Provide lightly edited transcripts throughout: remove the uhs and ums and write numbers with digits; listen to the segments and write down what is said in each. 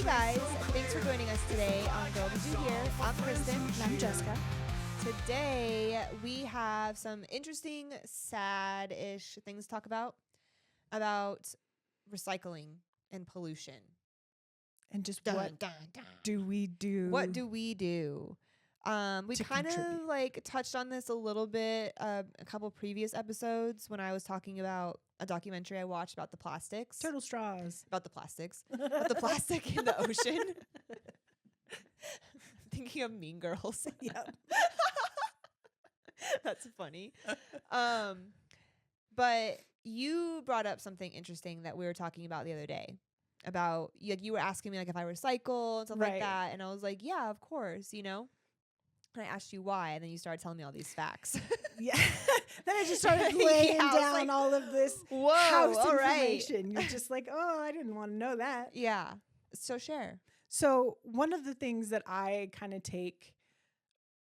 guys, thanks for joining us today on Girl Did You Hear? I'm Kristen. And I'm Jessica. Today we have some interesting, sad-ish things to talk about recycling and pollution. And just Dun, what dun, dun. do we do? What do we do? We to kind of contribute? like touched on this a little bit a couple previous episodes when I was talking about a documentary I watched about the plastics. Turtle straws. About the plastics. About the plastic in the ocean. Thinking of Mean Girls. Yep. That's funny. But you brought up something interesting that we were talking about the other day. About you were asking me like if I recycle and stuff like Right. that, and I was like, yeah, of course, you know. And I asked you why, and then you started telling me all these facts. Yeah. Then I just started laying Yeah, I was down like, all of this Whoa, house all right. information. You're just like, oh, I didn't want to know that. Yeah. So share. So one of the things that I kind of take,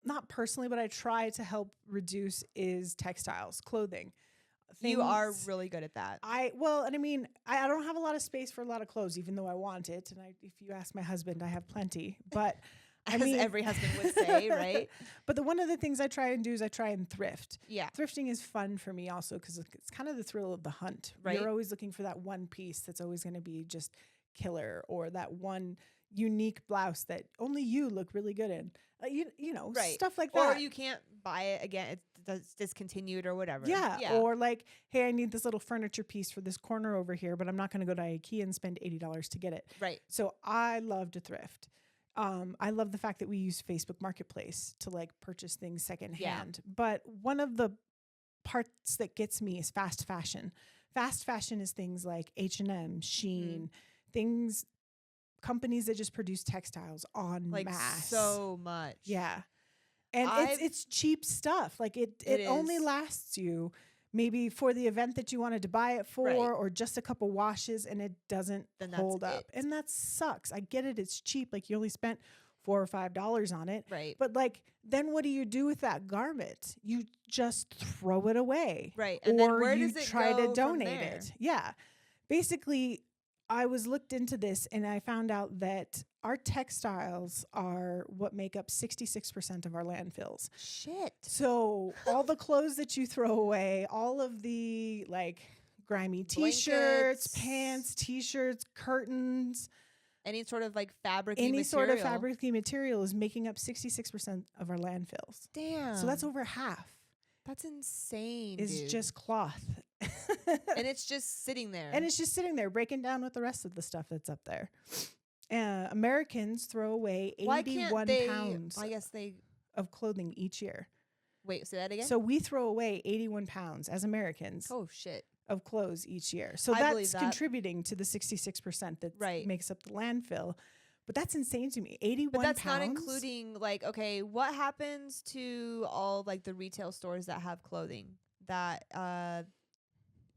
not personally, but I try to help reduce is textiles, clothing. You are Things- really good at that. I mean, I don't have a lot of space for a lot of clothes, even though I want it. And if you ask my husband, I have plenty. But As every husband would say, right? But one of the things I try and do is I try and thrift. Yeah. Thrifting is fun for me also because it's kind of the thrill of the hunt. Right. You're always looking for that one piece that's always going to be just killer, or that one unique blouse that only you look really good in. You know, Right. stuff like that. Or you can't buy it again. It's discontinued or whatever. Yeah. Or like, hey, I need this little furniture piece for this corner over here, but I'm not going to go to IKEA and spend $80 to get it. Right. So I love to thrift. I love the fact that we use Facebook Marketplace to like purchase things secondhand. But one of the parts that gets me is fast fashion. Fast fashion is things like H&M, Shein, things, companies that just produce textiles en Like masse. so much. Yeah. And it's cheap stuff. Like it only is. lasts you maybe for the event that you wanted to buy it for, Right. or just a couple washes, and it doesn't Then that's hold up. it. And that sucks. I get it. It's cheap. Like you only spent $4 or $5 on it. Right. But like, then what do you do with that garment? You just throw it away. Right. And then or where you does it try go to from donate there? it. Yeah. Basically, I was looked into this and I found out that our textiles are what make up 66% of our landfills. Shit. So all the clothes that you throw away, all of the like grimy t-shirts, Blankets. pants, t-shirts, curtains, Any sort of like fabric any sort of fabricy material is making up 66% of our landfills. Damn. So that's over half That's insane. is dude. just cloth. and it's just sitting there. And it's just sitting there breaking down with the rest of the stuff that's up there. Americans throw away Why can't 81 they? pounds I guess they. of clothing each year. Wait, say that again. So we throw away 81 pounds as Americans Oh shit. of clothes each year. So I believe that's that. contributing to the 66% that Right. makes up the landfill. But that's insane to me. 81 But that's pounds. not including like, okay, what happens to all like the retail stores that have clothing that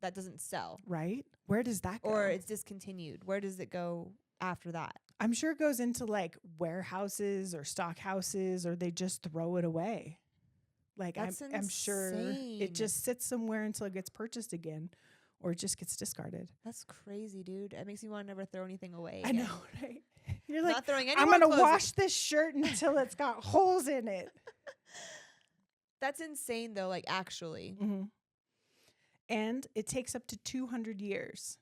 that doesn't sell, Right? Where does that go? or it's discontinued? Where does it go after that? I'm sure it goes into like warehouses or stock houses, or they just throw it away. Like That's I'm sure insane. it just sits somewhere until it gets purchased again, or it just gets discarded. That's crazy, dude. It makes me want to never throw anything away. I again. know, right? You're like, Not throwing any I'm more gonna clothes. wash this shirt until it's got holes in it. That's insane, though. Like actually, Mm-hmm. And it takes up to 200 years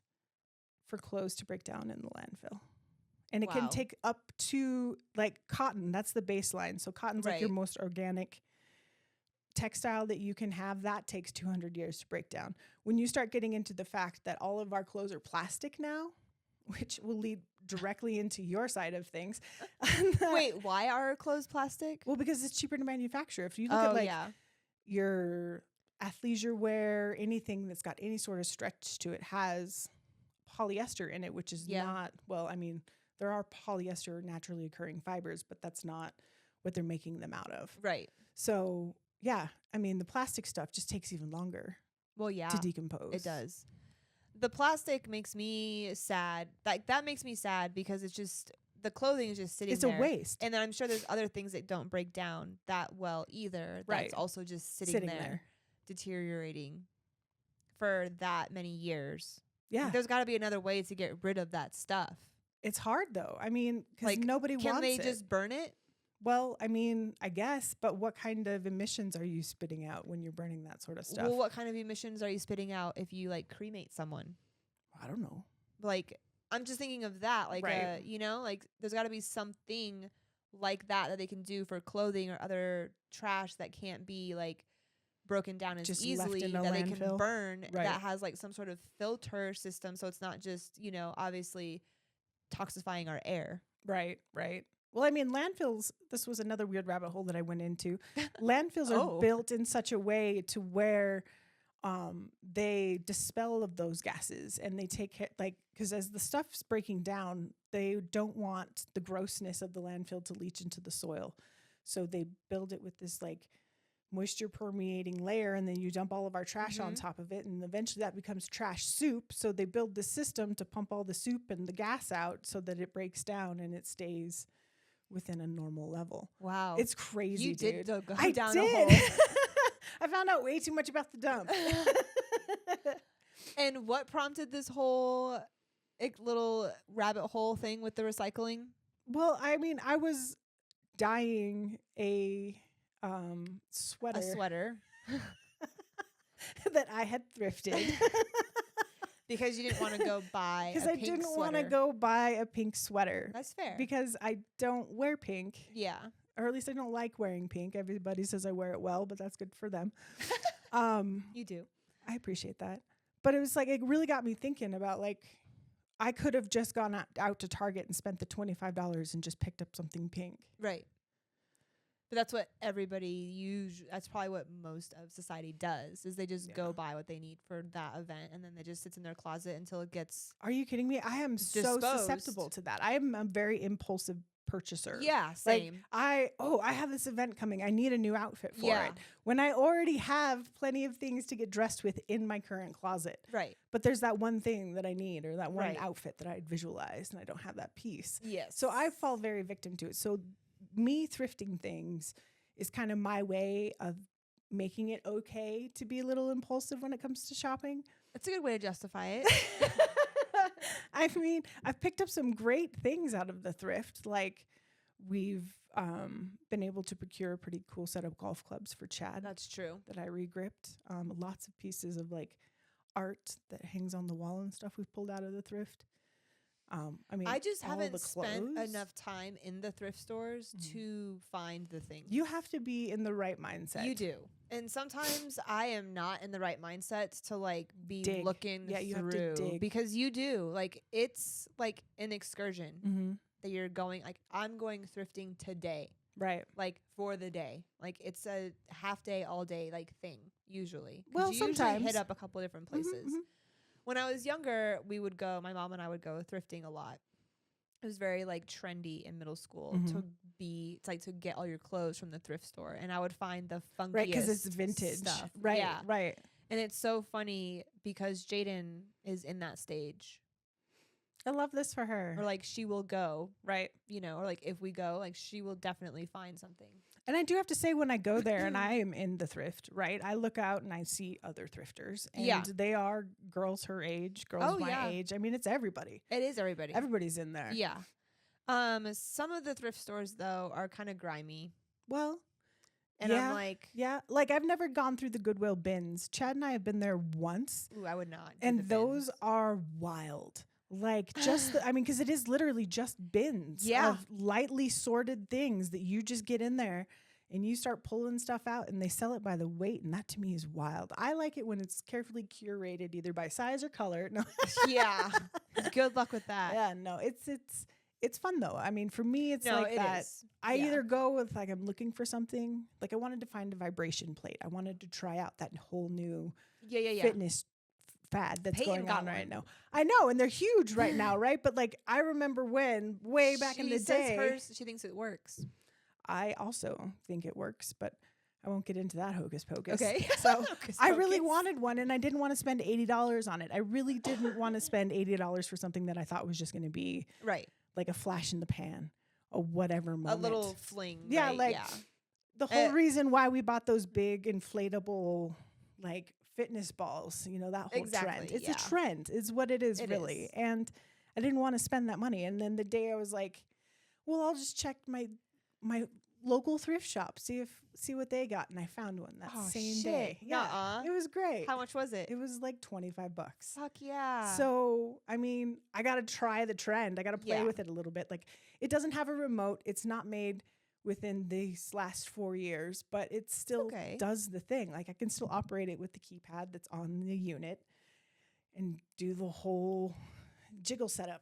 for clothes to break down in the landfill. And it can Wow. take up to like cotton. That's the baseline. So cotton's like your Right. most organic textile that you can have. That takes 200 years to break down. When you start getting into the fact that all of our clothes are plastic now, which will lead directly into your side of things. wait, why are our clothes plastic? Well, because it's cheaper to manufacture. If you look Oh at like yeah, your athleisure wear, anything that's got any sort of stretch to it has polyester in it, which is Yeah. not, well, I mean, there are polyester naturally occurring fibers, but that's not what they're making them out of. right. So, yeah, I mean, the plastic stuff just takes even longer Well, yeah, to decompose. it does. The plastic makes me sad. Like that makes me sad because it's just the clothing is just sitting It's there. a waste. And then I'm sure there's other things that don't break down that well either. Right. That's also just sitting, Sitting there, there. deteriorating for that many years. Yeah. There's got to be another way to get rid of that stuff. It's hard though. I mean, because Like, nobody can wants they it. just burn it? Well, I mean, I guess, but what kind of emissions are you spitting out when you're burning that sort of stuff? Well, what kind of emissions are you spitting out if you like cremate someone? I don't know. Like, I'm just thinking of that. Like, Right. you know, like there's got to be something like that they can do for clothing or other trash that can't be like broken down as Just left easily in a that they can landfill. burn. Right. That has like some sort of filter system, so it's not just, you know, obviously toxifying our air. Right, right. Well, I mean, landfills, this was another weird rabbit hole that I went into. Landfills are built in such a way to where they dispel of those gases, and they take care, like, because as the stuff's breaking down, they don't want the grossness of the landfill to leach into the soil. So they build it with this like moisture permeating layer, and then you dump all of our trash on top of it, and eventually that becomes trash soup. So they build this system to pump all the soup and the gas out so that it breaks down and it stays within a normal level. Wow. It's crazy, You dude. did go I down did. a hole. I found out way too much about the dump. And what prompted this whole little rabbit hole thing with the recycling? Well, I mean, I was dyeing a sweater. A sweater. that I had thrifted. Because you didn't want to go buy Because a I pink didn't want to sweater. go buy a pink sweater. That's fair. Because I don't wear pink. Yeah. Or at least I don't like wearing pink. Everybody says I wear it well, but that's good for them. You do. I appreciate that. But it was like, it really got me thinking about like, I could have just gone out to Target and spent the $25 and just picked up something pink. Right. But that's what everybody that's probably what most of society does, is they just go buy what they need for that event, and then it just sits in their closet until it gets Are you kidding me? I am so disposed. susceptible to that. I am a very impulsive purchaser. Yeah, same. Like, I have this event coming. I need a new outfit for Yeah. it. When I already have plenty of things to get dressed with in my current closet. Right. But there's that one thing that I need, or that one Right. outfit that I visualized, and I don't have that piece. Yes. So I fall very victim to it. So me thrifting things is kind of my way of making it okay to be a little impulsive when it comes to shopping. That's a good way to justify it. I mean, I've picked up some great things out of the thrift. Like, we've been able to procure a pretty cool set of golf clubs for Chad. That's true. That I regripped. Lots of pieces of like art that hangs on the wall and stuff we've pulled out of the thrift. I mean, I just all haven't the spent clothes. enough time in the thrift stores to find the things. You have to be in the right mindset. You do. And sometimes I am not in the right mindset to like be Dig. looking Yeah, you through, have to dig. because you do. Like, it's like an excursion Mm-hmm. that you're going, like, I'm going thrifting today, Right. like for the day. Like, it's a half day, all day like thing usually. 'Cause Well, you usually sometimes. hit up a couple different places. Mhm. When I was younger, my mom and I would go thrifting a lot. It was very like trendy in middle school to get all your clothes from the thrift store, and I would find the funkiest Right, because it's vintage stuff. Right, Yeah. right. And it's so funny because Jaden is in that stage, I love this for her. or like she will go, Right. you know, or like if we go, like she will definitely find something. And I do have to say, when I go there and I am in the thrift, right, I look out and I see other thrifters. And Yeah. they are girls her age, girls Oh, my yeah. age. I mean, it's everybody. It is everybody. Everybody's in there. Yeah. Some of the thrift stores though are kind of grimy, Well, and yeah, I'm like, yeah. Like, I've never gone through the Goodwill bins. Chad and I have been there once. ooh, I would not. do And the those bins. are wild. Like, just, I mean, because it is literally just bins Yeah. of lightly sorted things that you just get in there and you start pulling stuff out, and they sell it by the weight. And that to me is wild. I like it when it's carefully curated either by size or color. No. Yeah. Good luck with that. Yeah, no, it's fun though. I mean, for me, it's No, like it that. is. I Yeah. either go with like, I'm looking for something, like I wanted to find a vibration plate. I wanted to try out that whole new Yeah. fitness fad that's Peyton going got on right one. now. I know, and they're huge right now, right? But like, I remember when way back in She the says day, she thinks it works. I also think it works, but I won't get into that hocus pocus. Okay. So Hocus I really pocus. wanted one, and I didn't want to spend $80 on it. I really didn't want to spend $80 for something that I thought was just going to be Right. like a flash in the pan, a whatever moment. A little fling. Yeah, right? like yeah. the whole reason why we bought those big inflatable like fitness balls, you know, that whole trend. Exactly, It's yeah. a trend is what it is It really. is. And I didn't want to spend that money. And then the day I was like, well, I'll just check my local thrift shop, see what they got. And I found one that same day. Yeah. It was great. How much was it? It was like $25. Fuck yeah. So, I mean, I got to try the trend. I got to play with it a little bit. Like, it doesn't have a remote. It's not made within these last 4 years, but it still does the thing. Like, I can still operate it with the keypad that's on the unit and do the whole jiggle setup.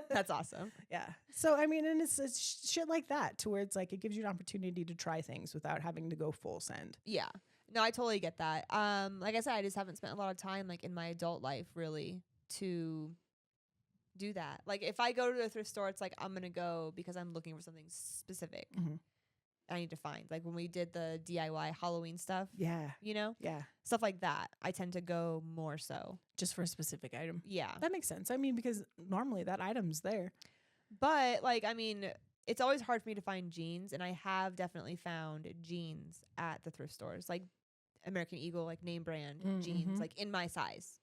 That's awesome. Yeah. So, I mean, and it's shit like that to where it's like, it gives you an opportunity to try things without having to go full send. Yeah. No, I totally get that. Like I said, I just haven't spent a lot of time like in my adult life really to do that. Like if I go to a thrift store, it's like I'm going to go because I'm looking for something specific. Mm-hmm. I need to find. Like when we did the DIY Halloween stuff. Yeah. You know? Yeah. Stuff like that. I tend to go more so. Just for a specific item. Yeah. That makes sense. I mean, because normally that item's there. But like, I mean, it's always hard for me to find jeans, and I have definitely found jeans at the thrift stores, like American Eagle, like name brand jeans, like in my size,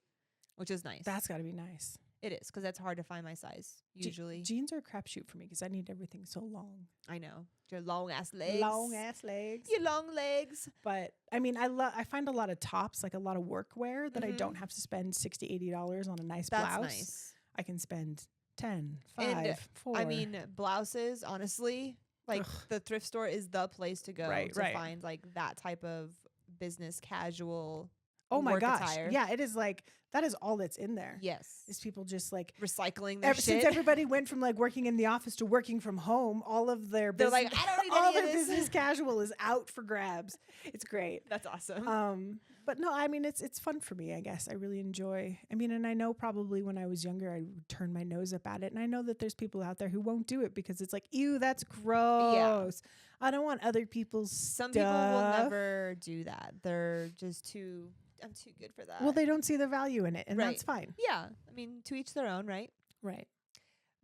which is nice. That's got to be nice. It is, because that's hard to find my size usually. Jeans are a crapshoot for me because I need everything so long. I know. Your long ass legs. Long ass legs. Your long legs. But I mean, I find a lot of tops, like a lot of workwear that I don't have to spend $60, $80 on a nice blouse. That's nice. I can spend 10, 5, and 4. I mean, blouses, honestly, like the thrift store is the place to go to find like that type of business casual. Oh my gosh. Attire. Yeah, it is like, that is all that's in there. Yes. Is people just like recycling their shit. Since everybody went from like working in the office to working from home, all of their business, like, I don't need all any their of this. business casual is out for grabs. It's great. That's awesome. But no, I mean, it's fun for me, I guess. I really enjoy. I mean, and I know probably when I was younger, I would turn my nose up at it. And I know that there's people out there who won't do it because it's like, ew, that's gross. Yeah. I don't want other people's Some people will never do that. They're just too... I'm too good for that. Well, they don't see the value in it, and that's fine. Yeah. I mean, to each their own, right? Right.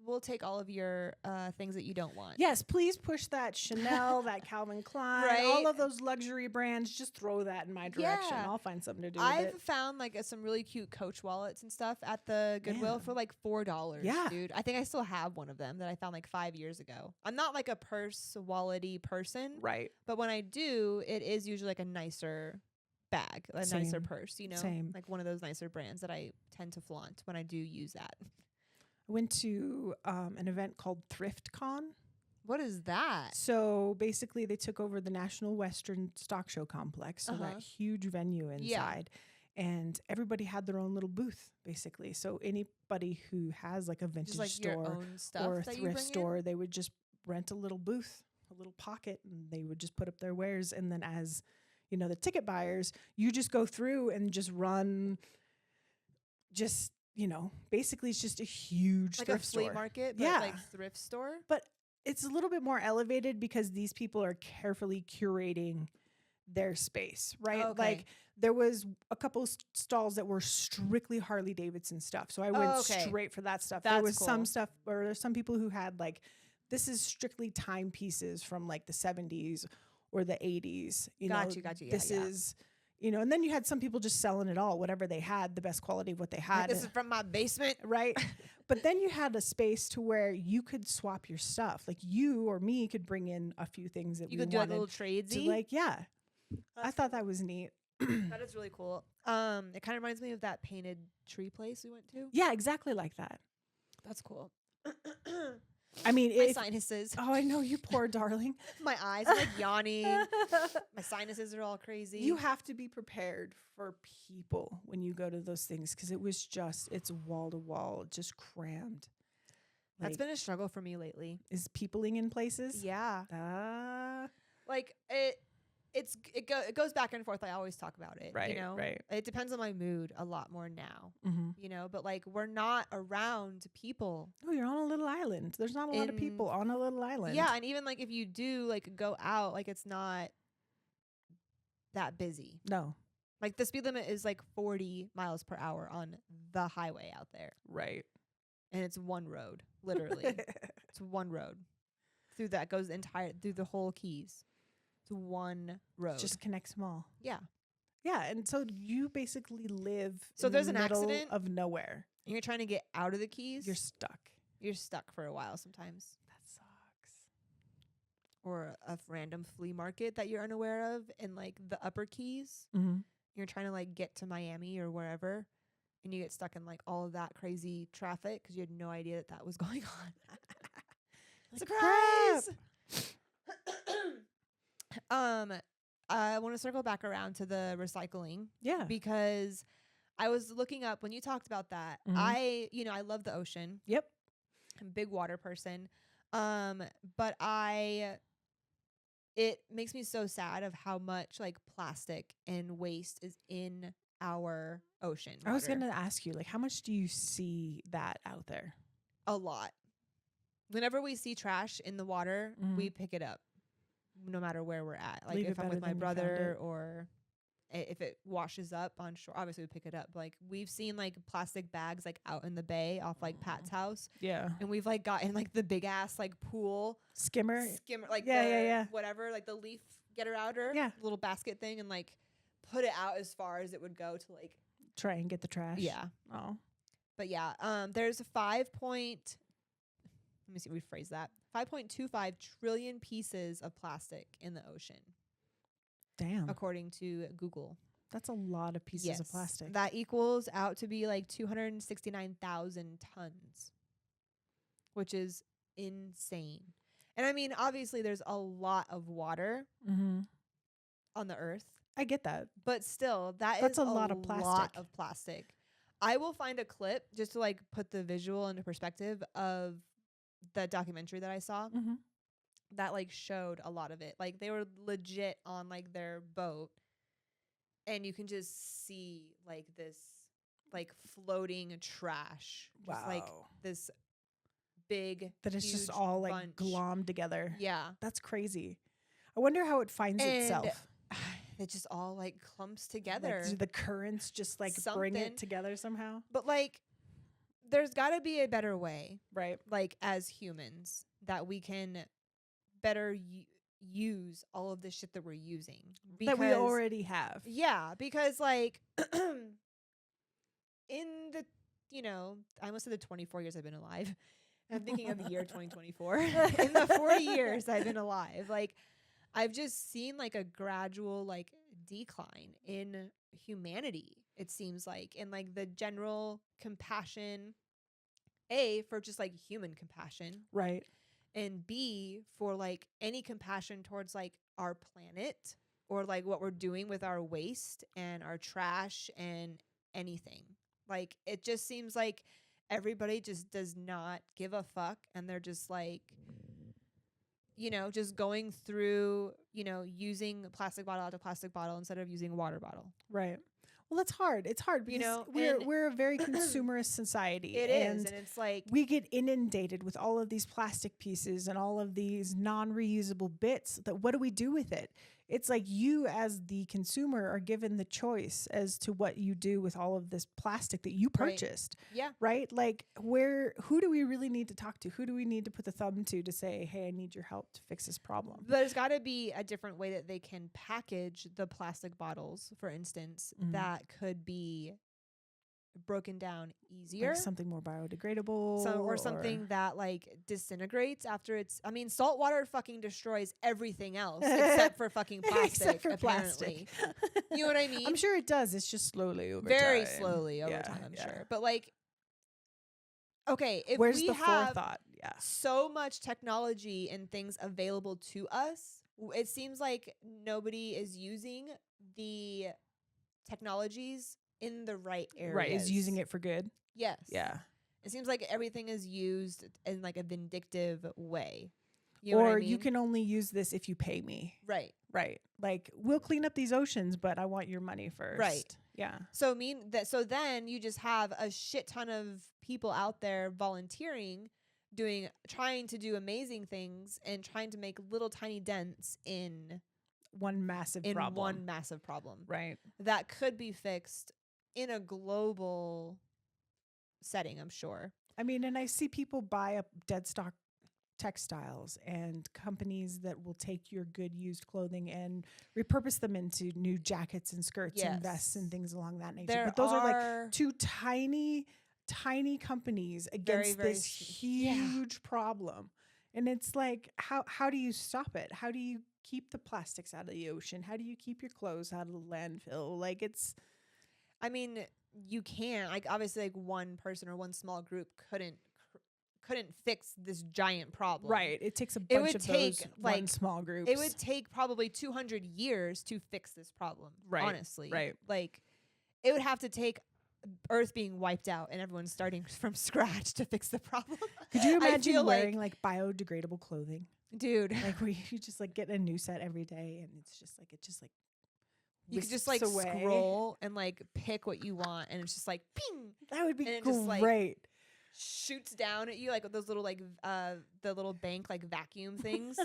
We'll take all of your things that you don't want. Yes, please push that Chanel, that Calvin Klein, all of those luxury brands. Just throw that in my direction. Yeah. I'll find something to do with it. I've found like some really cute Coach wallets and stuff at the Goodwill for like $4. Yeah. Dude. I think I still have one of them that I found like 5 years ago. I'm not like a purse wallet-y person. Right. But when I do, it is usually like a nicer bag, a nicer purse, you know? Like one of those nicer brands that I tend to flaunt when I do use that. I went to an event called ThriftCon. What is that? So basically they took over the National Western Stock Show Complex, so that huge venue inside. Yeah. And everybody had their own little booth, basically. So anybody who has like a vintage like store or a thrift store, they would just rent a little booth, a little pocket, and they would just put up their wares. And then as you know, the ticket buyers, you just go through and just run, just, you know, basically it's just a huge like thrift a flea store. market, but like thrift store. But it's a little bit more elevated because these people are carefully curating their space, right? Okay. Like there was a couple of stalls that were strictly Harley Davidson stuff. So I went straight for that stuff. There was some stuff, or there's some people who had like, this is strictly timepieces from like the 70s or the 80s. Got you. This is, you know, and then you had some people just selling it all, whatever they had, the best quality of what they had. This is from my basement. Right. But then you had a space to where you could swap your stuff. Like you or me could bring in a few things that you could do like a little tradesy. Like, yeah. I thought that was neat. That is really cool. It kind of reminds me of that painted tree place we went to. Yeah, exactly like that. That's cool. I mean, my sinuses. Oh, I know, you poor darling. My eyes are like yawning. My sinuses are all crazy. You have to be prepared for people when you go to those things because it was just, it's wall to wall, just crammed. That's been a struggle for me lately. Is peopling in places? Yeah. Like it goes back and forth. I always talk about it. Right. You know? Right. It depends on my mood a lot more now. Mm-hmm. You know, but like we're not around people. Oh, you're on a little island. There's not a lot of people on a little island. Yeah, and even like if you do like go out, like it's not that busy. No. Like the speed limit is like 40 miles per hour on the highway out there. Right. And it's one road, literally. It's one road. Through that goes through the whole Keys. It's one road. Just connects them all. Yeah. Yeah, and so you basically live So in there's the an middle accident of nowhere. and you're trying to get out of the Keys. You're You're stuck for a while sometimes. That sucks. Or a random flea market that you're unaware of in like the upper Keys. Mm-hmm. You're trying to like get to Miami or wherever, and you get stuck in like all of that crazy traffic because you had no idea that was going on. Surprise! I want to circle back around to the recycling. Yeah. Because I was looking up when you talked about that. I love the ocean. Yep. I'm a big water person. But it makes me so sad of how much like plastic and waste is in our ocean water. I was going to ask you, like, how much do you see that out there? A lot. Whenever we see trash in the water, we pick it up, no matter where we're at. Like if I'm with my brother or if it washes up on shore, obviously we pick it up. Like we've seen like plastic bags like out in the bay off like Pat's house. Yeah. And we've like gotten like the big ass like pool skimmer like whatever, like the leaf getter outer, little basket thing, and like put it out as far as it would go to like try and get the trash. Yeah. Oh. But yeah, there's 5.25 trillion pieces of plastic in the ocean. Damn. According to Google. That's a lot of pieces of plastic. That equals out to be like 269,000 tons, which is insane. And I mean, obviously there's a lot of water on the earth. I get that. But still, that's a lot of plastic. I will find a clip just to like put the visual into perspective of the documentary that I saw that like showed a lot of it. Like they were legit on like their boat, and you can just see like this like floating trash. Wow. Just like this big that it's just all like bunch. glommed together. Yeah. That's crazy. I wonder how it finds itself. It just all like clumps together. Like, do the currents just like bring it together somehow? But like there's got to be a better way, right? Like as humans that we can better use all of the shit that we're using. That we already have. Yeah, because like in the, I almost said the 24 years I've been alive. I'm thinking of the year 2024. In the 40 years I've been alive, like I've just seen like a gradual like decline in humanity, it seems like, in like the general compassion, A, for just like human compassion. Right. And B, for like any compassion towards like our planet or like what we're doing with our waste and our trash and anything. Like it just seems like everybody just does not give a fuck, and they're just like, just going through, using plastic bottle after plastic bottle instead of using a water bottle. Right. Well, it's hard. It's hard because we're a very consumerist society. It is, and it's like we get inundated with all of these plastic pieces and all of these non-reusable bits. That what do we do with it? It's like you, as the consumer, are given the choice as to what you do with all of this plastic that you purchased. Right. Yeah. Right? Like who do we really need to talk to? Who do we need to put the thumb to say, hey, I need your help to fix this problem? There's got to be a different way that they can package the plastic bottles, for instance, that could be broken down easier. Like something more biodegradable. Or something that like disintegrates after it's, I mean, salt water fucking destroys everything else except for fucking plastic. Except for plastic. You know what I mean? I'm sure it does. It's just slowly over Very time. slowly over time, I'm sure. But like, okay, if where's we the have forethought? Yeah. So much technology and things available to us, it seems like nobody is using the technologies in the right areas. Right, is using it for good. Yes. Yeah. It seems like everything is used in like a vindictive way. You can only use this if you pay me. Right. Right. Like we'll clean up these oceans, but I want your money first. Right. Yeah. So then you just have a shit ton of people out there volunteering, trying to do amazing things and trying to make little tiny dents in one massive problem. Right. That could be fixed in a global setting, I'm sure. I mean, and I see people buy a dead stock textiles and companies that will take your good used clothing and repurpose them into new jackets and skirts and vests and things along that nature. But those are like two tiny companies against this huge problem. And it's like, how do you stop it? How do you keep the plastics out of the ocean? How do you keep your clothes out of the landfill? Like I mean, you can't, like, obviously, like, one person or one small group couldn't fix this giant problem. Right. It takes a bunch of those one small groups. It would take probably 200 years to fix this problem. Right. Honestly. Right. Like, it would have to take Earth being wiped out and everyone starting from scratch to fix the problem. Could you imagine wearing like biodegradable clothing? Dude. Like where you just like get a new set every day and it's just like you could just like scroll and like pick what you want and it's just like ping. That would be great. Just, like, shoots down at you like those little like the little bank like vacuum things.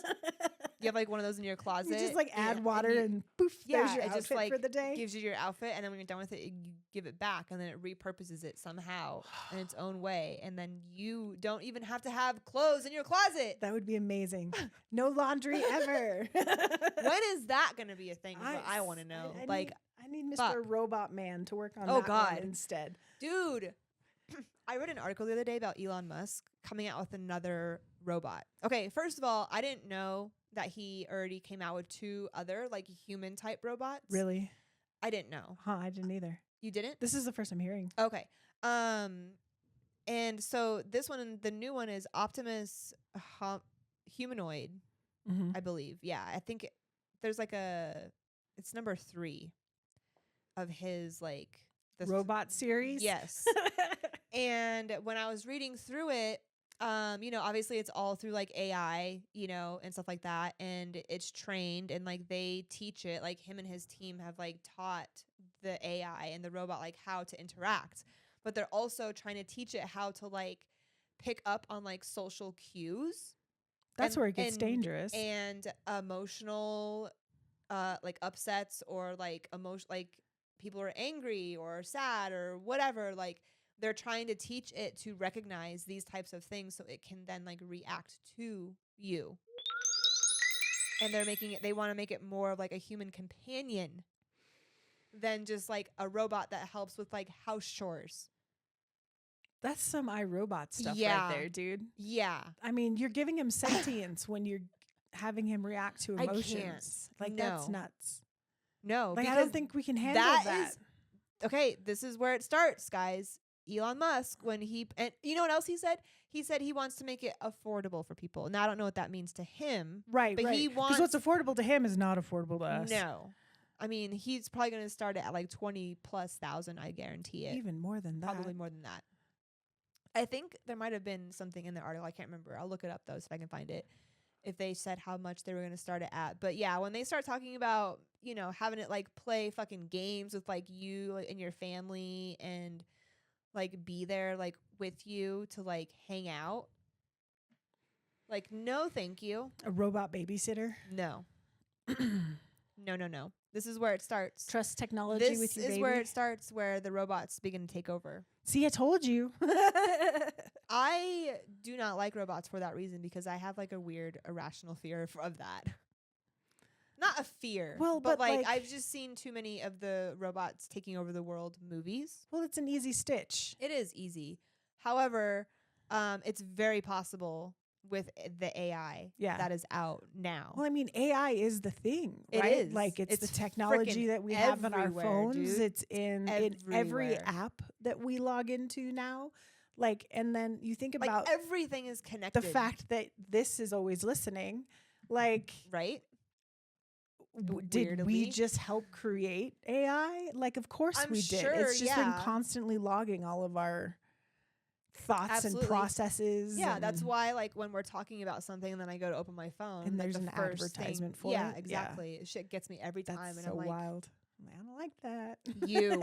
You have like one of those in your closet. You just like add water and poof, there's your outfit just, like, for the day. Gives you your outfit, and then when you're done with it, you give it back, and then it repurposes it somehow in its own way, and then you don't even have to have clothes in your closet. That would be amazing. No laundry ever. When is that going to be a thing? Is what I want to know. I need Mr. Robot Man to work on that one instead. Dude. I read an article the other day about Elon Musk coming out with another robot. Okay, first of all, I didn't know that he already came out with 2 other like human type robots. Really? I didn't know. I didn't either. You didn't? This is the first I'm hearing. Okay. And so this one, the new one is Optimus Humanoid, I believe. Yeah, I think there's like it's number 3 of his like the robot series. Yes. And when I was reading through it, obviously it's all through like AI, and stuff like that. And it's trained and like they teach it, like him and his team have like taught the AI and the robot like how to interact. But they're also trying to teach it how to like pick up on like social cues. That's where it gets dangerous. And emotional like upsets or like like people are angry or sad or whatever, like they're trying to teach it to recognize these types of things so it can then like react to you. And they want to make it more of like a human companion than just like a robot that helps with like house chores. That's some iRobot stuff right there, dude. Yeah. I mean, you're giving him sentience when you're having him react to emotions. That's nuts. No. Like, I don't think we can handle that. Okay, this is where it starts, guys. Elon Musk, and you know what else he said? He said he wants to make it affordable for people. Now, I don't know what that means to him. Right, but he wants... Because what's affordable to him is not affordable to us. No. I mean, he's probably going to start it at like 20,000+, I guarantee it. Even more than that. Probably more than that. I think there might have been something in the article. I can't remember. I'll look it up, though, so if I can find it. If they said how much they were going to start it at. But yeah, when they start talking about, having it like play fucking games with like you and your family and like be there like with you to like hang out. Like, no, thank you. A robot babysitter? No. No. This is where it starts. Trust technology with your baby? This is where it starts, where the robots begin to take over. See, I told you. I do not like robots for that reason because I have like a weird irrational fear of that. Not a fear. Well, but like I've just seen too many of the robots taking over the world movies. Well, it's an easy stitch. It is easy. However, it's very possible with the AI that is out now. Well, I mean, AI is the thing, right? It is. Like it's the technology that we have in our phones. Dude. It's in every app that we log into now. Like, and then you think about everything is connected. The fact that this is always listening, like, right? Did we just help create AI? Like, of course we did. It's just been constantly logging all of our thoughts and processes. Yeah, that's why like when we're talking about something and then I go to open my phone and there's an advertisement for it. Yeah, exactly. Yeah. Shit gets me every time. That's and so I'm like, wild. I don't like that. You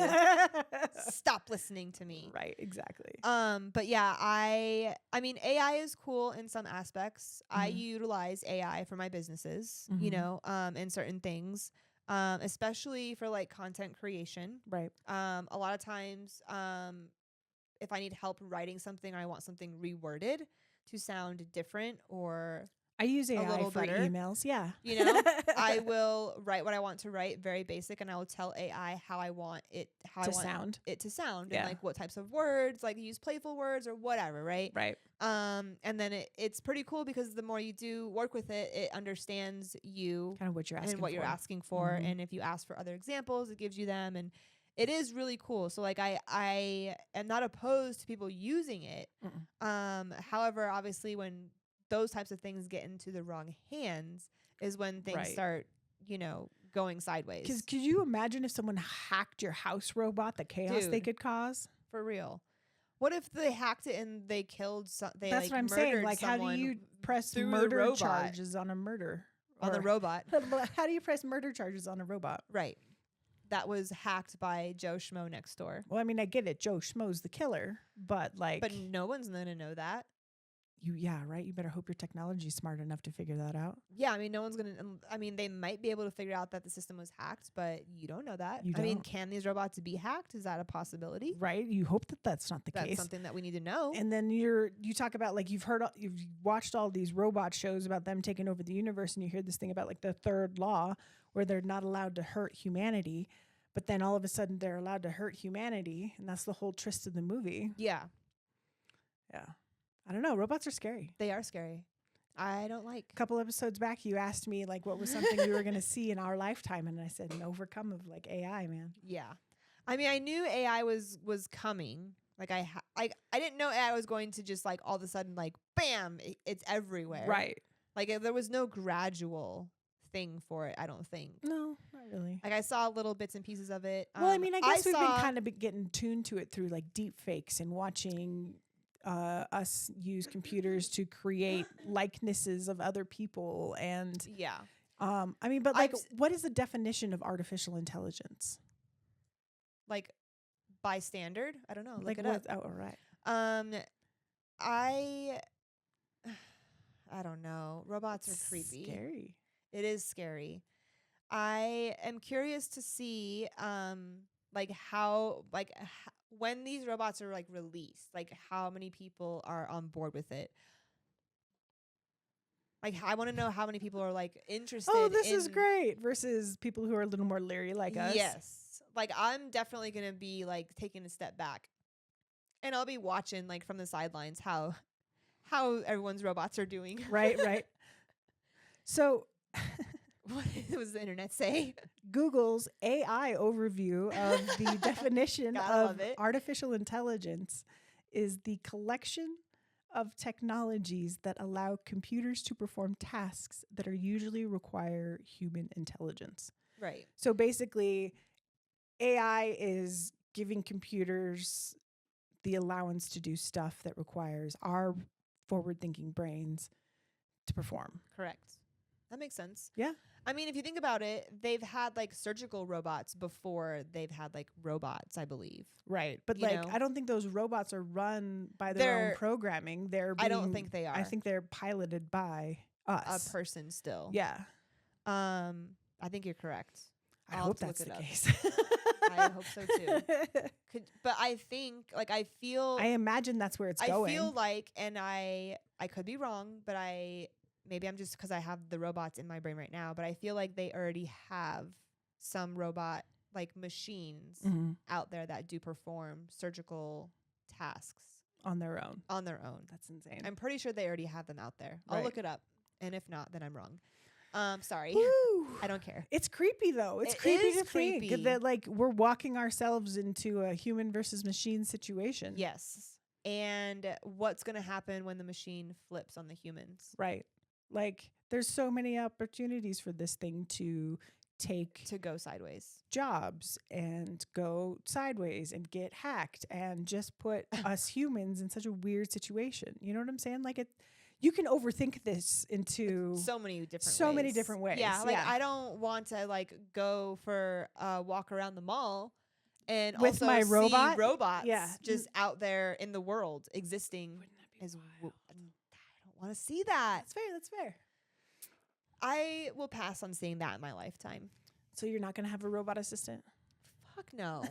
stop listening to me. Right, exactly. But yeah, I mean AI is cool in some aspects. I utilize AI for my businesses, in certain things. Especially for like content creation. Right. A lot of times, if I need help writing something or I want something reworded to sound different or I use AI little for better. emails. Yeah. You know, I will write what I want to write, very basic, and I will tell AI how I want it To to sound. sound, Yeah. and like what types of words, like use playful words or whatever, right? Right. And then it's pretty cool because the more you do work with it, it understands you Kind of what you're asking and what for. you're asking for, Mhm. and if you ask for other examples, it gives you them, and it is really cool. So like I am not opposed to people using it. However, obviously when those types of things get into the wrong hands is when things Right. start, you know, going sideways. Because could you imagine if someone hacked your house robot, the chaos they Dude. could cause? For real. What if they hacked it and they killed they That's like what I'm saying. murdered Like, how do someone you press through the murder robot charges on a murder? on the Or- robot? How do you press murder charges on a robot? Right. That was hacked by Joe Schmo next door. Well, I mean, I get it. Joe Schmo's the killer, but like, But no one's going to know that. yeah, right. You better hope your technology's smart enough to figure that out. Yeah, I mean, no one's going to. I mean, they might be able to figure out that the system was hacked, but you don't know that. You I mean, don't. can these robots be hacked? Is that a possibility? Right? You hope that that's not the That's case. something that we need to know. And then you talk about like you've watched all these robot shows about them taking over the universe, and you hear this thing about like the third law where they're not allowed to hurt humanity, but then all of a sudden they're allowed to hurt humanity, and that's the whole twist of the movie. Yeah, Yeah. I don't know. Robots are scary. they are scary. I don't like. A couple episodes back, you asked me like what was something we were going to see in our lifetime, and I said an overcome of like AI, man. Yeah, I mean, I knew AI was coming. Like I didn't know AI was going to just like all of a sudden like bam, it's everywhere. Right. Like there was no gradual thing for it. I don't think. No, not really. Like I saw little bits and pieces of it. Well, I mean, I guess we've been saw- kind of getting tuned to it through like deep fakes and watching us use computers to create likenesses of other people. And Yeah. I mean, but like, I've s- what is the definition of artificial intelligence? Like by standard, I don't know. Look Like it what? up. Oh, all right. I don't know. Robots are creepy. Scary. It is scary. I am curious to see like how like when these robots are like released, like how many people are on board with it. Like I want to know how many people are like interested. Oh, this in, is great. Versus people who are a little more leery like us. Yes. Like I'm definitely going to be like taking a step back. And I'll be watching like from the sidelines how everyone's robots are doing. Right, right. So What does the internet say? Google's AI overview of the definition Gotta of love it. artificial intelligence is the collection of technologies that allow computers to perform tasks that are usually require human intelligence. Right. So basically, AI is giving computers the allowance to do stuff that requires our forward-thinking brains to perform. Correct. That makes sense. Yeah. I mean, if you think about it, they've had like surgical robots before they've had like robots, I believe. Right. But You like, know? I don't think those robots are run by their own They're- programming. I don't think they are. I think they're piloted by us. A person still. Yeah. I think you're correct. I I'll hope have that's to the look it up. case. I hope so too. But I think like I imagine that's where it's going. I feel like, and I could be wrong, but maybe I'm just because I have the robots in my brain right now, but I feel like they already have some robot like machines Mhm. out there that do perform surgical tasks On their own. on their own. That's insane. I'm pretty sure they already have them out there. I'll Right. look it up. And if not, then I'm wrong. Sorry. Woo. I don't care. It's creepy though. It's It creepy is to think creepy. that like we're walking ourselves into a human versus machine situation. Yes. And what's going to happen when the machine flips on the humans? Right. Like there's so many opportunities for this thing to take To go sideways. jobs and go sideways and get hacked and just put us humans in such a weird situation. You know what I'm saying? Like you can overthink this into So many different ways. so many different ways. Yeah. Like Yeah. I don't want to like go for a walk around the mall and With also my see robot? robots Yeah. just out there in the world existing. Wouldn't that be As wild? I don't want to see that. That's fair. That's fair. I will pass on seeing that in my lifetime. So you're not going to have a robot assistant? Fuck no.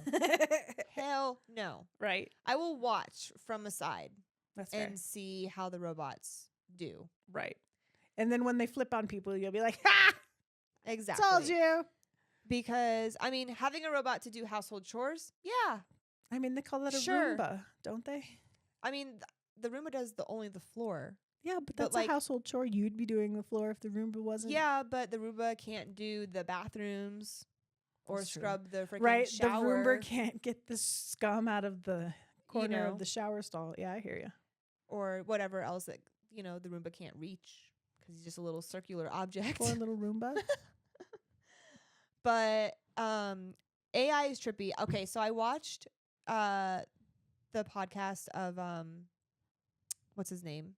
Hell no. Right. I will watch from a side That's fair. and see how the robots do. Right. And then when they flip on people, you'll be like, ha! Exactly. Told you. Because, I mean, having a robot to do household chores, yeah. I mean, they call that a Sure. Roomba, don't they? I mean, the Roomba does only the floor. Yeah, but that's like, a household chore. You'd be doing the floor if the Roomba wasn't. Yeah, but the Roomba can't do the bathrooms or That's true. scrub the freaking Right, shower. the Roomba can't get the scum out of the corner of the shower stall. Yeah, I hear you. Or whatever else that, the Roomba can't reach because he's just a little circular object. Poor little Roomba. But AI is trippy. Okay, so I watched the podcast of what's his name?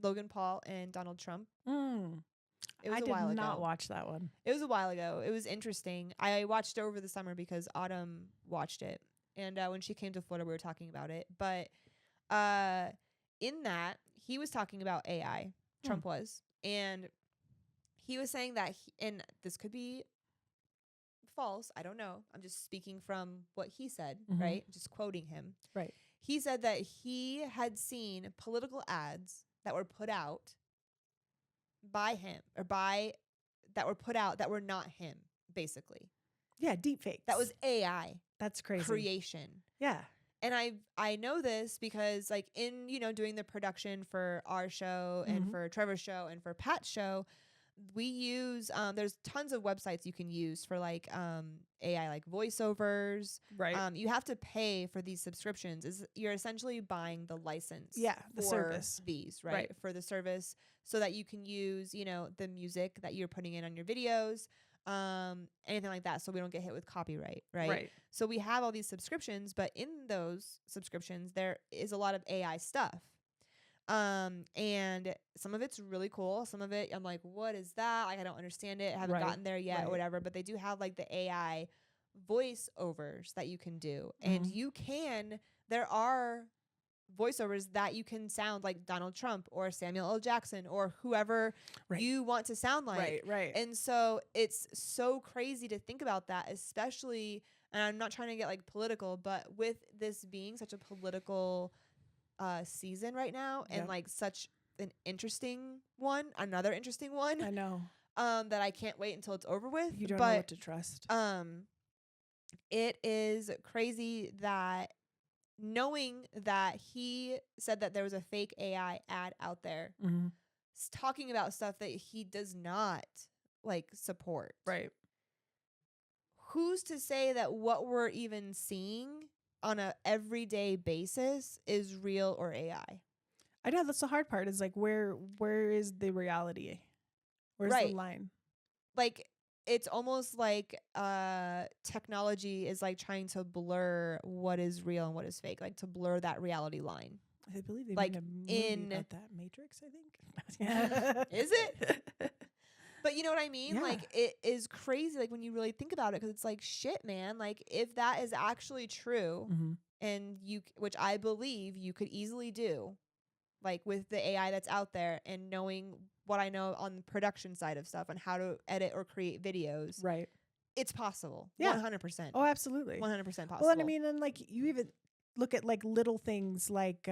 Logan Paul and Donald Trump. It was I a did while not ago. watch that one. It was a while ago. It was interesting. I watched it over the summer because Autumn watched it. And when she came to Florida, we were talking about it. But in that, he was talking about AI. Trump was. And he was saying that, and this could be false. I don't know. I'm just speaking from what he said, right? Just quoting him. Right. He said that he had seen political ads that were put out by him or that were put out that were not him, basically. Yeah, deep fakes. That was AI. That's crazy. Creation. Yeah. And I know this because like in, doing the production for our show and for Trevor's show and for Pat's show, we use there's tons of websites you can use for like AI like voiceovers. Right. You have to pay for these subscriptions. You're essentially buying the license. Yeah, the for service. These, right? For the service so that you can use, the music that you're putting in on your videos, anything like that, so we don't get hit with copyright, right? So we have all these subscriptions, but in those subscriptions there is a lot of AI stuff. And some of it's really cool. Some of it, I'm like, what is that? Like, I don't understand it. I haven't gotten there yet or whatever, but they do have like the AI voiceovers that you can do. And there are voiceovers that you can sound like Donald Trump or Samuel L. Jackson or whoever you want to sound like. Right. And so it's so crazy to think about that, especially, and I'm not trying to get like political, but with this being such a political season right now and like such an interesting one, another interesting one. I know. That I can't wait until it's over with. You don't know what to trust. It is crazy that knowing that he said that there was a fake AI ad out there talking about stuff that he does not like support. Right. Who's to say that what we're even seeing on a everyday basis is real or AI? I know that's the hard part is like where is the reality? Where's the line? Like it's almost like technology is like trying to blur what is real and what is fake, like to blur that reality line. I believe they like made a movie about that, Matrix, I think. Is it? But you know what I mean? Yeah. Like it is crazy like when you really think about it, because it's like shit, man. Like if that is actually true and which I believe you could easily do, like with the AI that's out there and knowing what I know on the production side of stuff and how to edit or create videos. Right. It's possible. Yeah. 100%. Oh, absolutely. 100% possible. Well, and I mean, and like you even look at like little things like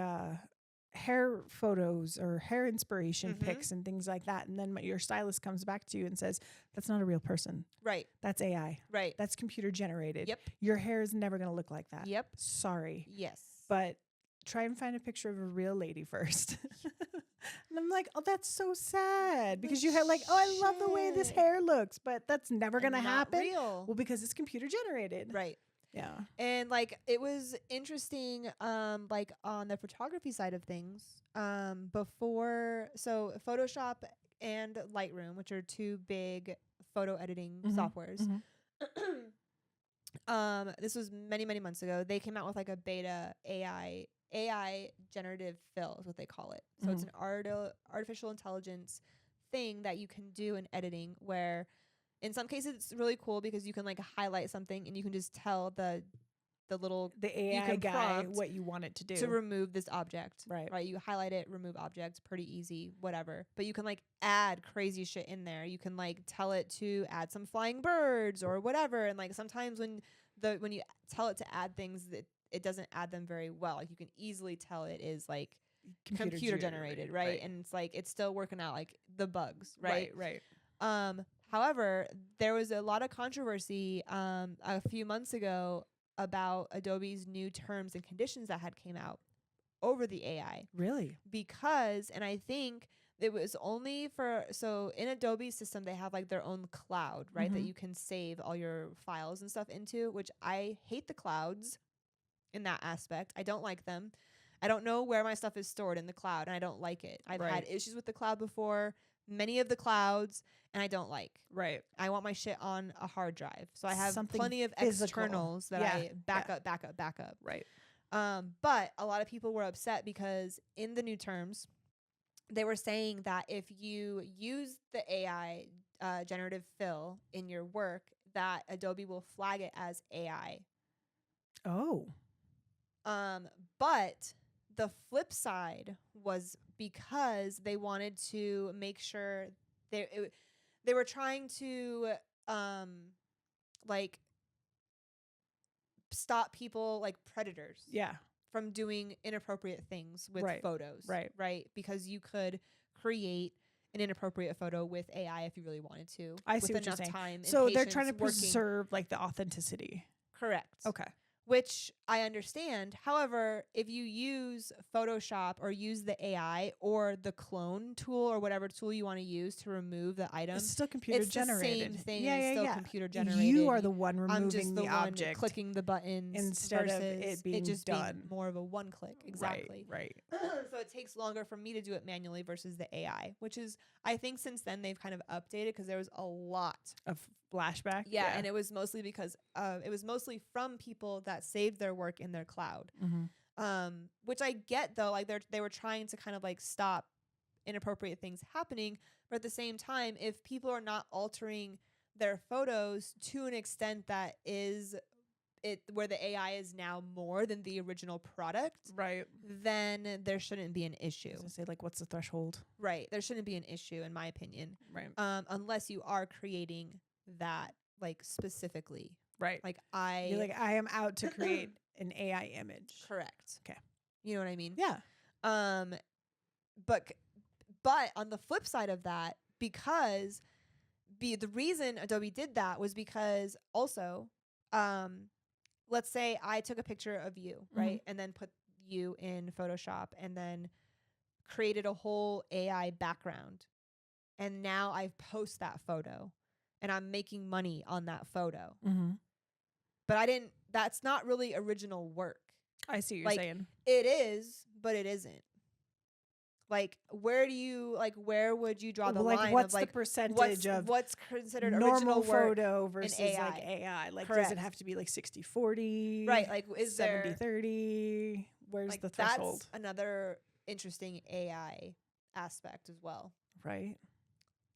hair photos or hair inspiration pics and things like that. And then your stylist comes back to you and says, that's not a real person. Right. That's AI. Right. That's computer generated. Yep. Your hair is never going to look like that. Yep. Sorry. Yes. But try and find a picture of a real lady first. And I'm like, oh, that's so sad. Because you had like, oh, I love the way this hair looks. But that's never going to happen. Real. Well, because it's computer generated. Right. Yeah. And like it was interesting like on the photography side of things before, so Photoshop and Lightroom, which are two big photo editing softwares. This was many months ago. They came out with like a beta AI generative fill is what they call it. So it's an artificial intelligence thing that you can do in editing, where in some cases it's really cool because you can like highlight something and you can just tell the AI guy what you want it to do to remove this object. Right. You highlight it, remove object, pretty easy, whatever. But you can like add crazy shit in there. You can like tell it to add some flying birds or whatever. And like sometimes when you tell it to add things, it doesn't add them very well. Like you can easily tell it is like computer generated, right? And it's like it's still working out, like the bugs, right? Right. However, there was a lot of controversy a few months ago about Adobe's new terms and conditions that had came out over the AI. Really? Because, and I think it was only for, so in Adobe's system, they have like their own cloud, right? That you can save all your files and stuff into, which I hate the clouds in that aspect. I don't like them. I don't know where my stuff is stored in the cloud, and I don't like it. I've had issues with the cloud before, many of the clouds, and I don't like. Right. I want my shit on a hard drive. So I have Something plenty of physical. externals that I back up. Right. But a lot of people were upset because in the new terms, they were saying that if you use the AI generative fill in your work, that Adobe will flag it as AI. Oh. But the flip side was because they wanted to make sure they were trying to like stop people, like predators, from doing inappropriate things with photos, right? Because you could create an inappropriate photo with AI if you really wanted to. I see with what you're enough saying. time. So they're trying to preserve like the authenticity. Correct. Okay. Which I understand. However, if you use Photoshop or use the AI or the clone tool or whatever tool you want to use to remove the item, it's still computer generated. The same thing. It's still computer generated. You are the one removing I'm just the the one object, clicking the buttons instead of it being done. Being more of a one click. Exactly. Right. So it takes longer for me to do it manually versus the AI, which is, I think since then they've kind of updated because there was a lot of flashback. Yeah, and it was mostly because it was mostly from people that saved their work in their cloud. Which I get though, like they were trying to kind of like stop inappropriate things happening, but at the same time, if people are not altering their photos to an extent that is it where the AI is now more than the original product, right, then there shouldn't be an issue. I was gonna say, like, what's the threshold? Right, there shouldn't be an issue in my opinion. Right. Unless you are creating that like specifically. Right. Like you're like, I am out to create an AI image. Correct. Okay. You know what I mean? Yeah. But on the flip side of that, because the reason Adobe did that was because also, let's say I took a picture of you, right? And then put you in Photoshop and then created a whole AI background. And now I post that photo and I'm making money on that photo. But that's not really original work. I see what you're saying. It is, but it isn't. Like, where would you draw the line? What's of, the percentage of what's considered normal original work photo versus AI? Like AI? Like, Correct. does it have to be like 60-40? Right. Like, is 70-30? Where's like, the threshold? That's another interesting AI aspect as well. Right.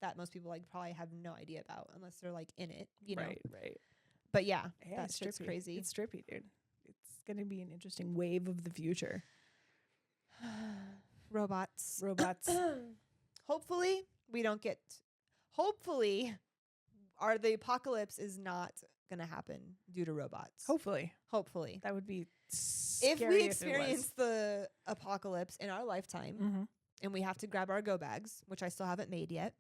That most people like probably have no idea about unless they're like in it, you know? Right. But yeah, that that shit's crazy. It's trippy, dude. It's going to be an interesting wave of the future. Robots. Hopefully the apocalypse is not going to happen due to robots. Hopefully. That would be scary if we experience the apocalypse in our lifetime and we have to grab our go bags, which I still haven't made yet.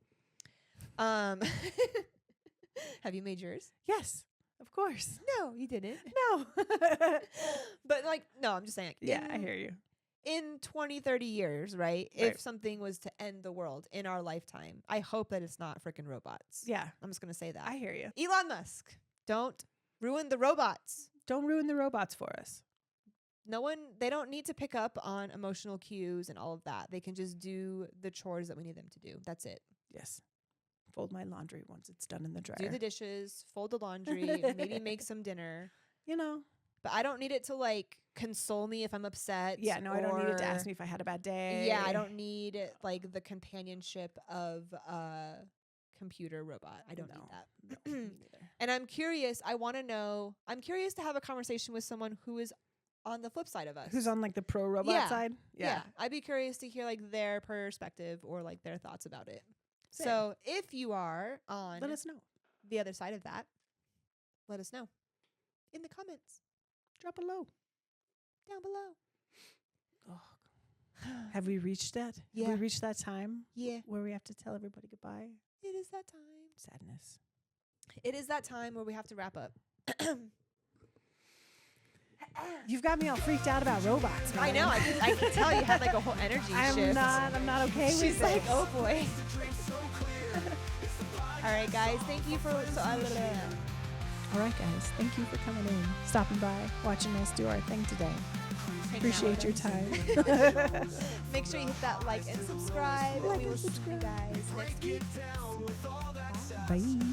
Have you made yours? Yes, of course. No, you didn't. No. But like, no, I'm just saying. Yeah, I hear you. In 20, 30 years, right? If something was to end the world in our lifetime, I hope that it's not freaking robots. Yeah. I'm just going to say that. I hear you. Elon Musk, don't ruin the robots. Don't ruin the robots for us. They don't need to pick up on emotional cues and all of that. They can just do the chores that we need them to do. That's it. Yes. Fold my laundry once it's done in the dryer. Do the dishes, fold the laundry, maybe make some dinner. You know. But I don't need it to like console me if I'm upset. Yeah, no, I don't need it to ask me if I had a bad day. Yeah, I don't need like the companionship of a computer robot. I don't need that. No, me neither. And I'm curious. I'm curious to have a conversation with someone who is on the flip side of us. Who's on like the pro robot side? Yeah. I'd be curious to hear like their perspective or like their thoughts about it. Same. So if you are on let us know. The other side of that, let us know in the comments. Drop a low. Down below. Oh. Have we reached that? Yeah. Have we reached that time? Yeah. Where we have to tell everybody goodbye? It is that time. Sadness. It is that time where we have to wrap up. You've got me all freaked out about robots, man. I know. I can tell you had like a whole energy shift. I'm not okay with She's this. like, oh boy. All right, guys. Thank you for. All right, guys. Thank you for coming in, stopping by, watching us do our thing today. Appreciate your time. Make sure you hit that like and subscribe. We will see you guys next week. Bye.